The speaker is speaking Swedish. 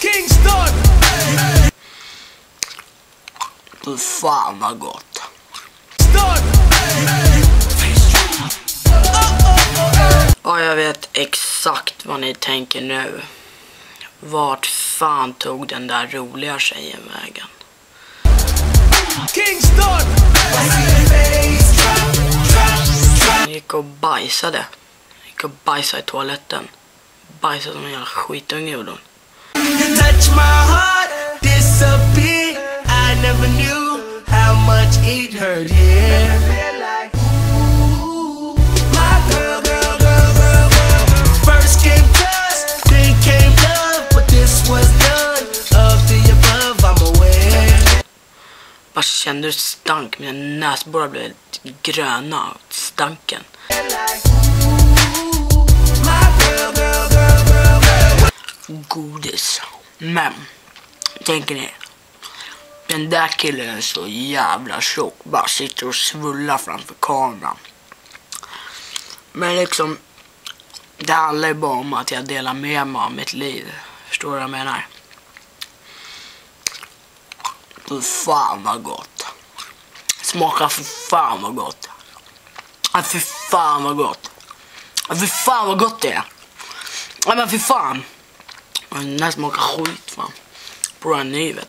Kingston! Fy fan vad gott. Ja, jag vet exakt vad ni tänker nu. Vart fan tog den där roliga tjejen vägen? Kingston! Jag gick och bajsade. Jag gick och bajsade i toaletten. Bajsade som en jävla skitunge gjorde hon. You touch my heart, disappear. I never knew how much it hurt here. My girl, girl, girl, girl, girl. First came trust, then came love, but this was done. Of the above, I'm aware. Bara kände hur stank. Mina näsborrar blev gröna av stanken. Godis. Men, tänker ni, den där killen är så jävla tjock. Bara sitter och svullar framför kameran. Men liksom, det handlar ju bara om att jag delar med mig av mitt liv. Förstår du vad jag menar? Fy fan vad gott. Smakar för fan vad gott. Fy fan vad gott. Fy fan vad gott det är. Ja men fy fan. Den här smakar skit fan. På den nyvet.